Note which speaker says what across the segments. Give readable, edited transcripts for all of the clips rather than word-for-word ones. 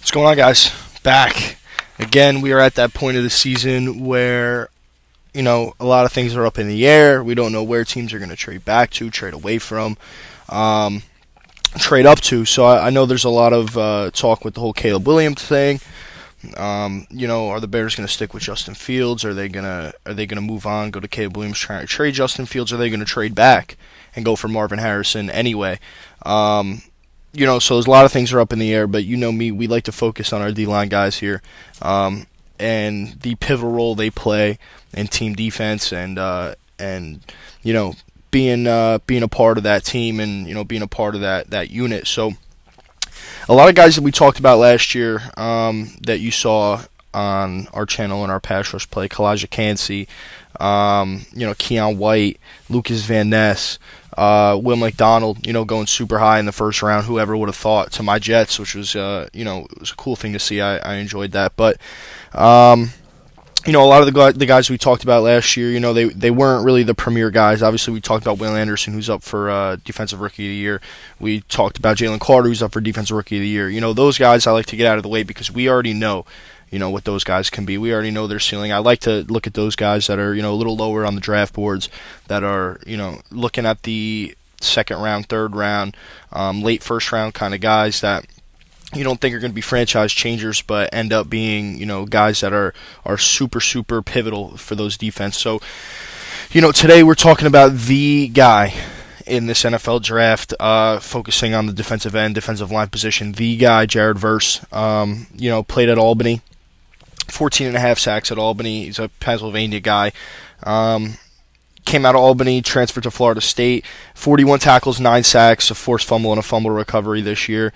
Speaker 1: What's going on, guys? Back. Again, we are at that point of the season where, a lot of things are up in the air. We don't know where teams are going to trade back to, trade away from, trade up to. So I know there's a lot of talk with the whole Caleb Williams thing. Are the Bears going to stick with Justin Fields? Are they gonna move on, go to Caleb Williams, trying to trade Justin Fields? Are they going to trade back and go for Marvin Harrison anyway? So there's a lot of things are up in the air, but you know me, we like to focus on our D-line guys here, and the pivotal role they play in team defense, and being a part of that team, and being a part of that unit. So a lot of guys that we talked about last year, that you saw on our channel in our pass rush play: Kalijah Cansey, Keon White, Lucas Van Ness, Will McDonald, going super high in the first round. Whoever would have thought, to my Jets, which was, it was a cool thing to see. I enjoyed that. But, a lot of the guys we talked about last year, they weren't really the premier guys. Obviously, we talked about Will Anderson, who's up for Defensive Rookie of the Year. We talked about Jalen Carter, who's up for Defensive Rookie of the Year. Those guys I like to get out of the way because we already know what those guys can be. We already know their ceiling. I like to look at those guys that are, a little lower on the draft boards, that are, looking at the second round, third round, late first round kind of guys that you don't think are going to be franchise changers, but end up being, guys that are super, super pivotal for those defense. So, today we're talking about the guy in this NFL draft, focusing on the defensive end, defensive line position, the guy, Jared Verse, played at Albany. 14.5 sacks at Albany. He's a Pennsylvania guy. Came out of Albany, transferred to Florida State. 41 tackles, 9 sacks, a forced fumble, and a fumble recovery this year.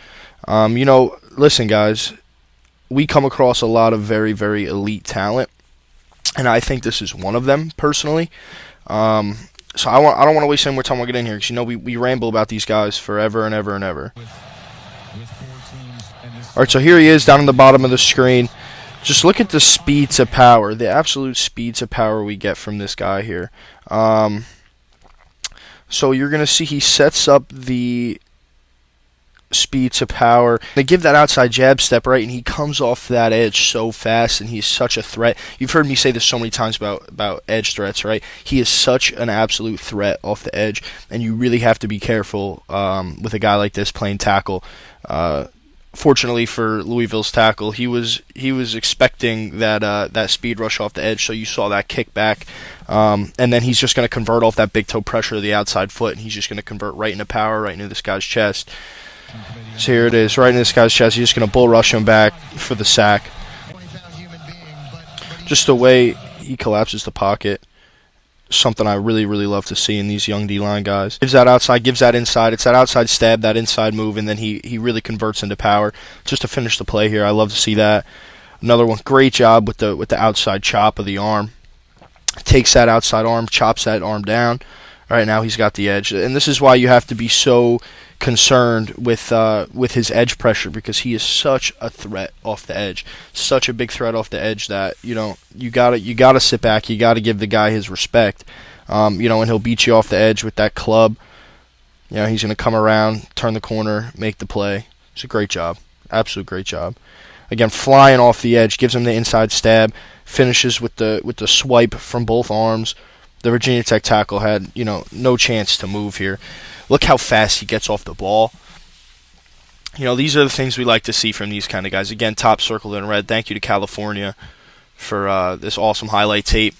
Speaker 1: Listen, guys, we come across a lot of very, very elite talent, and I think this is one of them, personally. So I don't want to waste any more time. We'll get in here because, we ramble about these guys forever and ever and ever. All right, so here he is down on the bottom of the screen. Just look at the speed to power, the absolute speed to power we get from this guy here. So you're going to see he sets up the speed to power. They give that outside jab step, right, and he comes off that edge so fast, and he's such a threat. You've heard me say this so many times about edge threats, right? He is such an absolute threat off the edge, and you really have to be careful with a guy like this playing tackle. Fortunately for Louisville's tackle, he was expecting that speed rush off the edge, so you saw that kick back, and then he's just going to convert off that big toe pressure of the outside foot, and he's just going to convert right into power, right into this guy's chest. So here it is, right in this guy's chest. He's just going to bull rush him back for the sack. Just the way he collapses the pocket, something I really, really love to see in these young D-line guys. Gives that outside, gives that inside. It's that outside stab, that inside move, and then he really converts into power just to finish the play here. I love to see that. Another one, great job with the outside chop of the arm. Takes that outside arm, chops that arm down. All right, now he's got the edge. And this is why you have to be so concerned with his edge pressure, because he is such a threat off the edge, such a big threat off the edge that you gotta sit back, you gotta give the guy his respect, and he'll beat you off the edge with that club. He's gonna come around, turn the corner, make the play. It's a great job, absolute great job. Again, flying off the edge, gives him the inside stab, finishes with the swipe from both arms. The Virginia Tech tackle had no chance to move here. Look how fast he gets off the ball. These are the things we like to see from these kind of guys. Again, top circled in red. Thank you to California for this awesome highlight tape.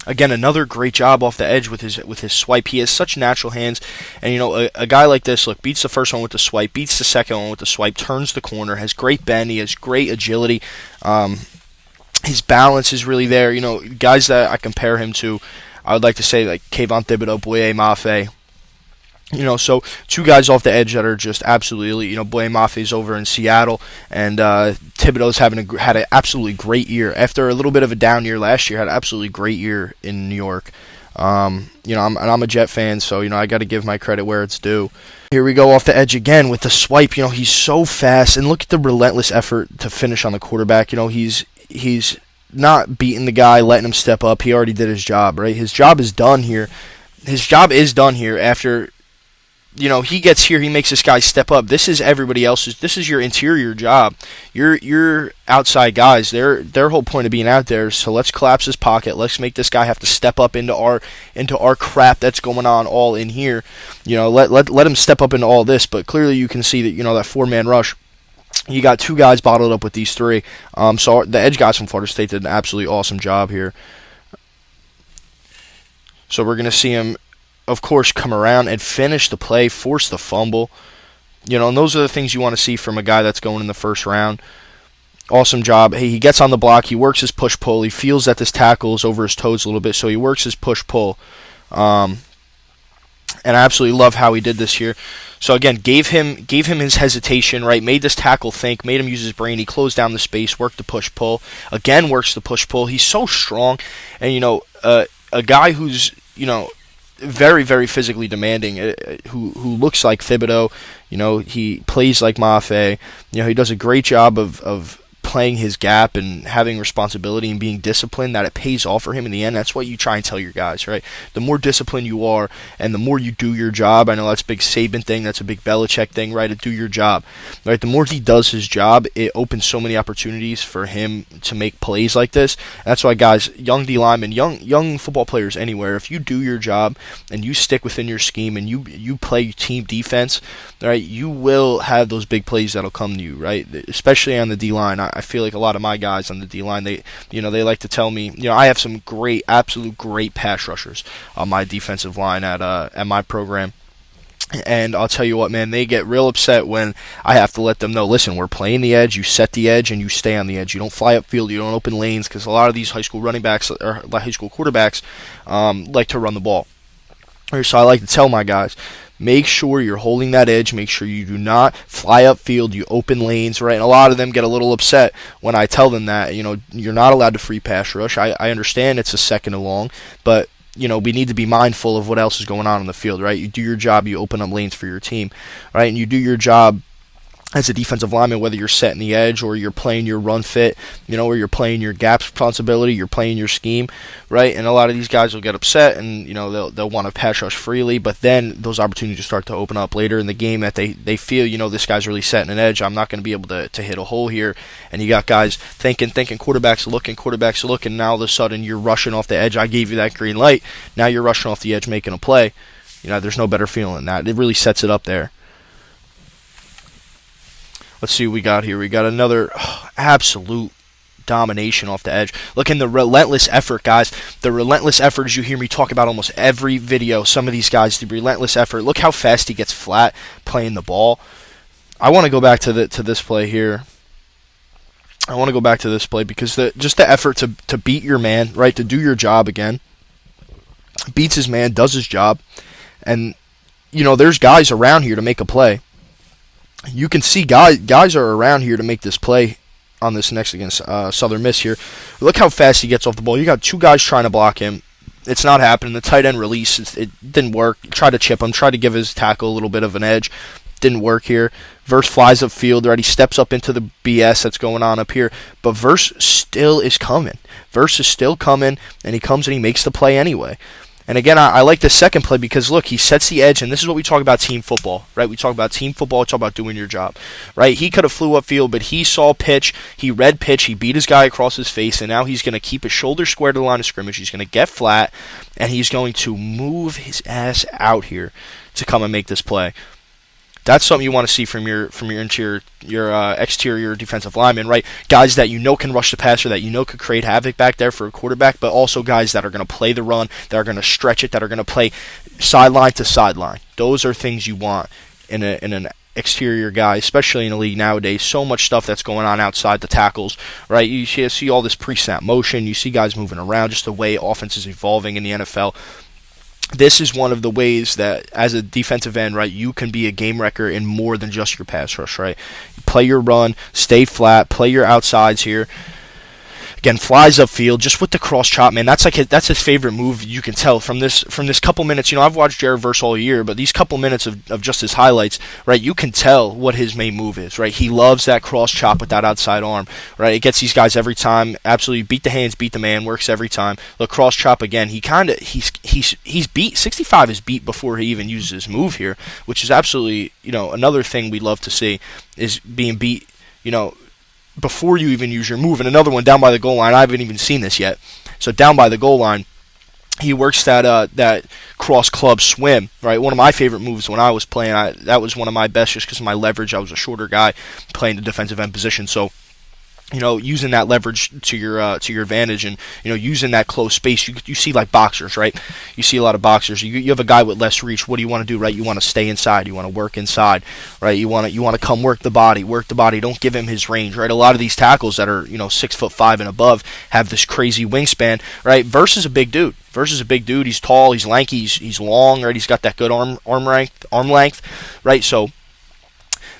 Speaker 1: Again, another great job off the edge with his swipe. He has such natural hands, and a guy like this, look, beats the first one with the swipe, beats the second one with the swipe, turns the corner, has great bend, he has great agility. His balance is really there. Guys that I compare him to, I would like to say like Kayvon Thibodeau, Boye Mafe. So two guys off the edge that are just absolutely elite. Boye Mafe's over in Seattle, and Thibodeau's had an absolutely great year. After a little bit of a down year last year, had an absolutely great year in New York. I'm a Jet fan, so I got to give my credit where it's due. Here we go off the edge again with the swipe. He's so fast, and look at the relentless effort to finish on the quarterback. He's not beating the guy, letting him step up. He already did his job, right? His job is done here. After he gets here, he makes this guy step up. This is everybody else's. This is your interior job. Your outside guys. Their whole point of being out there is, so let's collapse his pocket. Let's make this guy have to step up into our crap that's going on all in here. Let him step up into all this. But clearly you can see that that 4-man rush. You got 2 guys bottled up with these 3. So the edge guys from Florida State did an absolutely awesome job here. So we're gonna see him, of course, come around and finish the play, force the fumble. And those are the things you want to see from a guy that's going in the first round. Awesome job. Hey, he gets on the block. He works his push-pull. He feels that this tackle is over his toes a little bit, so he works his push-pull. And I absolutely love how he did this here. So again, gave him his hesitation, right? Made this tackle think, made him use his brain. He closed down the space, worked the push-pull. Again, works the push-pull. He's so strong. And, a guy who's, very, very physically demanding, who looks like Thibodeau. He plays like Mafe. He does a great job of playing his gap and having responsibility and being disciplined, that it pays off for him in the end. That's what you try and tell your guys, right? The more disciplined you are and the more you do your job, I know that's a big Saban thing, that's a big Belichick thing, right? To do your job, right? The more he does his job, it opens so many opportunities for him to make plays like this. That's why, guys, young D linemen, young football players anywhere, if you do your job and you stick within your scheme and you play team defense, right, you will have those big plays that'll come to you, right? Especially on the D line. I feel like a lot of my guys on the D line, they like to tell me, I have some absolute great pass rushers on my defensive line at my program. And I'll tell you what, man, they get real upset when I have to let them know, listen, we're playing the edge, you set the edge, and you stay on the edge. You don't fly upfield, you don't open lanes, because a lot of these high school running backs or high school quarterbacks like to run the ball. So I like to tell my guys, make sure you're holding that edge. Make sure you do not fly upfield. You open lanes, right? And a lot of them get a little upset when I tell them that, you're not allowed to free pass rush. I understand it's a second and long, but, we need to be mindful of what else is going on the field, right? You do your job, you open up lanes for your team, right? And you do your job as a defensive lineman, whether you're setting the edge or you're playing your run fit, or you're playing your gap responsibility, you're playing your scheme, right? And a lot of these guys will get upset and, they'll want to pass rush freely, but then those opportunities start to open up later in the game that they feel, this guy's really setting an edge. I'm not going to be able to hit a hole here. And you got guys thinking, quarterback's looking, now all of a sudden you're rushing off the edge. I gave you that green light. Now you're rushing off the edge making a play. There's no better feeling than that. It really sets it up there. Let's see what we got here. We got another absolute domination off the edge. Look in the relentless effort, guys. The relentless effort, as you hear me talk about almost every video, some of these guys, the relentless effort. Look how fast he gets flat playing the ball. I want to go back to this play here. I want to go back to this play because just the effort to beat your man, right, to do your job again. Beats his man, does his job. And, there's guys around here to make a play. You can see guys are around here to make this play on this next against Southern Miss here. Look how fast he gets off the ball. You got 2 guys trying to block him. It's not happening. The tight end release, it didn't work. Tried to chip him, tried to give his tackle a little bit of an edge. Didn't work here. Verse flies upfield, right? He steps up into the BS that's going on up here. But Verse still is coming. Verse is still coming, and he comes and he makes the play anyway. And again, I like the second play because, look, he sets the edge, and this is what we talk about team football, right? We talk about team football, we talk about doing your job, right? He could have flew upfield, but he saw pitch, he read pitch, he beat his guy across his face, and now he's going to keep his shoulder square to the line of scrimmage. He's going to get flat, and he's going to move his ass out here to come and make this play. That's something you want to see from your exterior defensive lineman, right? Guys that can rush the passer, that could create havoc back there for a quarterback, but also guys that are going to play the run, that are going to stretch it, that are going to play sideline to sideline. Those are things you want in an exterior guy, especially in the league nowadays. So much stuff that's going on outside the tackles, right? You see all this pre-snap motion. You see guys moving around, just the way offense is evolving in the NFL. This is one of the ways that, as a defensive end, right, you can be a game wrecker in more than just your pass rush, right? Play your run, stay flat, play your outsides here. Again, flies upfield just with the cross chop, man. That's his favorite move. You can tell from this couple minutes. I've watched Jared Verse all year, but these couple minutes of just his highlights, right? You can tell what his main move is, right? He loves that cross chop with that outside arm, right? It gets these guys every time. Absolutely beat the hands, beat the man. Works every time. The cross chop again. He's beat 65 is beat before he even uses his move here, which is absolutely another thing we love to see is being beat. Before you even use your move. And another one down by the goal line. I haven't even seen this yet. So down by the goal line, he works that cross club swim, right? One of my favorite moves when I was playing. That was one of my best just because of my leverage. I was a shorter guy playing the defensive end position. So using that leverage to your advantage, and using that close space. You see like boxers, right? You see a lot of boxers. You have a guy with less reach. What do you want to do, right? You want to stay inside. You want to work inside, right? You want to come work the body. Don't give him his range, right? A lot of these tackles that are 6'5" and above have this crazy wingspan, right? Versus a big dude. He's tall. He's lanky. He's long, right? He's got that good arm length, right? So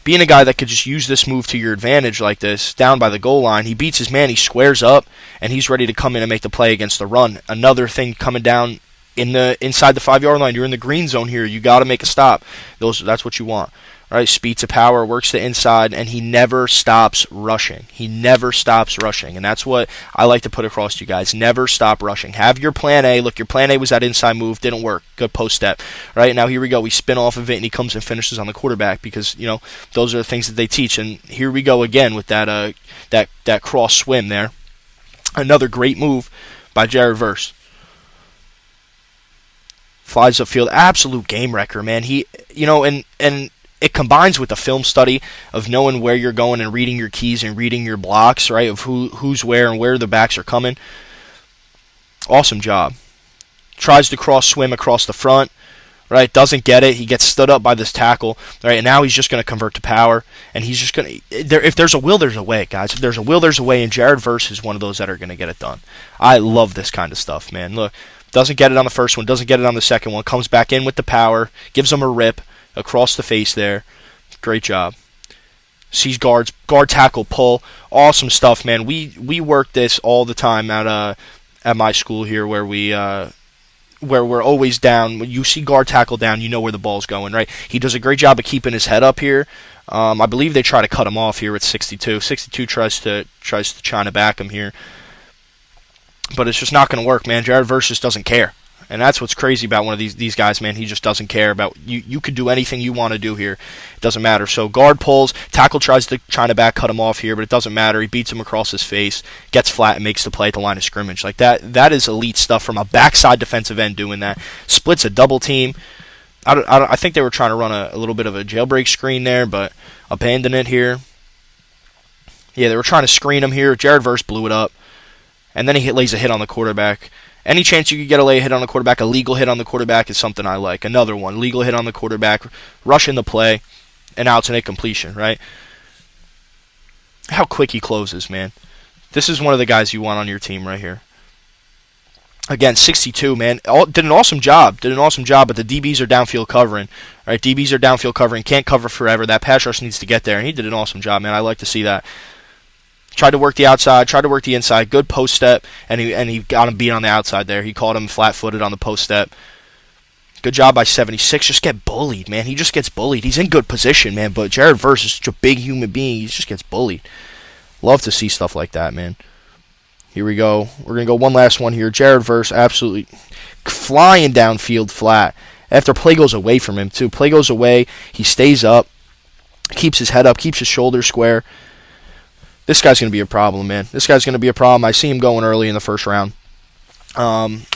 Speaker 1: being a guy that could just use this move to your advantage like this, down by the goal line, he beats his man, he squares up, and he's ready to come in and make the play against the run. Another thing coming down inside the 5-yard line, you're in the green zone here, you got to make a stop. That's what you want. Right, speed to power, works the inside, and he never stops rushing. And that's what I like to put across to you guys. Never stop rushing. Have your plan A. Look, your plan A was that inside move, didn't work. Good post step. Right, now here we go. We spin off of it, and he comes and finishes on the quarterback because, those are the things that they teach. And here we go again with that cross swim there. Another great move by Jared Verse. Flies upfield. Absolute game wrecker, man. He, and it combines with the film study of knowing where you're going and reading your keys and reading your blocks, right, of who's where and where the backs are coming. Awesome job. Tries to cross swim across the front, right, doesn't get it. He gets stood up by this tackle, right, and now he's just going to convert to power, and he's just going to, if there's a will, there's a way, guys. If there's a will, there's a way, and Jared Verse is one of those that are going to get it done. I love this kind of stuff, man. Look, doesn't get it on the first one, doesn't get it on the second one, comes back in with the power, gives him a rip, across the face there. Great job. Sees guard tackle pull. Awesome stuff, man. We work this all the time at my school here where we're always down. When you see guard tackle down, you know where the ball's going, right? He does a great job of keeping his head up here. I believe they try to cut him off here at 62. 62 tries to China back him here. But it's just not going to work, man. Jared Verse just doesn't care. And that's what's crazy about one of these guys, man. He just doesn't care about you. You could do anything you want to do here. It doesn't matter. So guard pulls, tackle tries to China back, cut him off here, but it doesn't matter. He beats him across his face, gets flat, and makes the play at the line of scrimmage. Like that is elite stuff from a backside defensive end doing that. Splits a double team. I think they were trying to run a little bit of a jailbreak screen there, but abandon it here. Yeah, they were trying to screen him here. Jared Verse blew it up, and then he lays a hit on the quarterback. Any chance you could get a lay hit on the quarterback, a legal hit on the quarterback is something I like. Another one, legal hit on the quarterback, rushing the play, and now it's an incompletion, right? How quick he closes, man. This is one of the guys you want on your team right here. Again, 62, man. Did an awesome job, but the DBs are downfield covering, right? DBs are downfield covering, can't cover forever. That pass rush needs to get there, and he did an awesome job, man. I like to see that. Tried to work the outside, tried to work the inside, good post step, and he got him beat on the outside there. He caught him flat-footed on the post step. Good job by 76. Just get bullied, man. He just gets bullied. He's in good position, man, but Jared Verse is such a big human being. He just gets bullied. Love to see stuff like that, man. Here we go. We're going to go one last one here. Jared Verse absolutely flying downfield flat. After play goes away from him, too. Play goes away. He stays up, keeps his head up, keeps his shoulders square. This guy's going to be a problem, man. This guy's going to be a problem. I see him going early in the first round.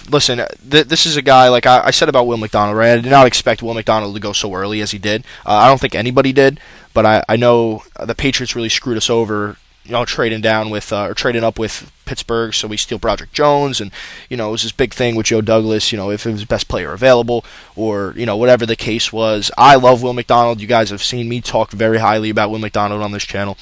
Speaker 1: Listen, this is a guy, like I said about Will McDonald, right? I did not expect Will McDonald to go so early as he did. I don't think anybody did, but I know the Patriots really screwed us over, trading up with Pittsburgh, so we steal Broderick Jones, and, it was this big thing with Joe Douglas, if it was the best player available, or, whatever the case was. I love Will McDonald. You guys have seen me talk very highly about Will McDonald on this channel.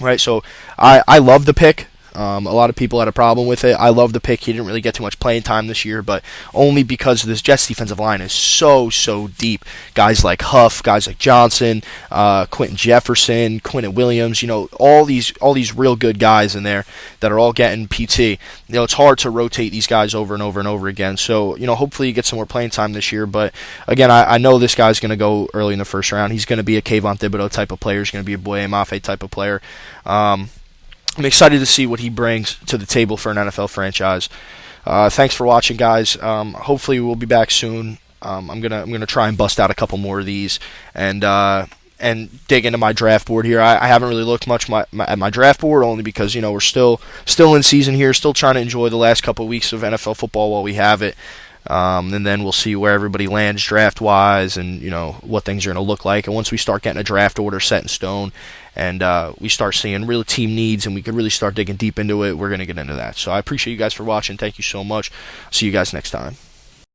Speaker 1: Right, so I love the pick. A lot of people had a problem with it. I love the pick. He didn't really get too much playing time this year, but only because this Jets defensive line is so deep. Guys like Huff, guys like Johnson, Quentin Jefferson, Quentin Williams. All these real good guys in there that are all getting PT. It's hard to rotate these guys over and over and over again. So hopefully he gets some more playing time this year. But again, I know this guy's going to go early in the first round. He's going to be a Kayvon Thibodeau type of player. He's going to be a Boye Mafe type of player. I'm excited to see what he brings to the table for an NFL franchise. Thanks for watching, guys. Hopefully we'll be back soon. I'm gonna try and bust out a couple more of these and dig into my draft board here. I haven't really looked much at my draft board, only because we're still in season here, still trying to enjoy the last couple of weeks of NFL football while we have it. And then we'll see where everybody lands draft-wise and, what things are going to look like. And once we start getting a draft order set in stone and we start seeing real team needs and we could really start digging deep into it, we're going to get into that. So I appreciate you guys for watching. Thank you so much. See you guys next time.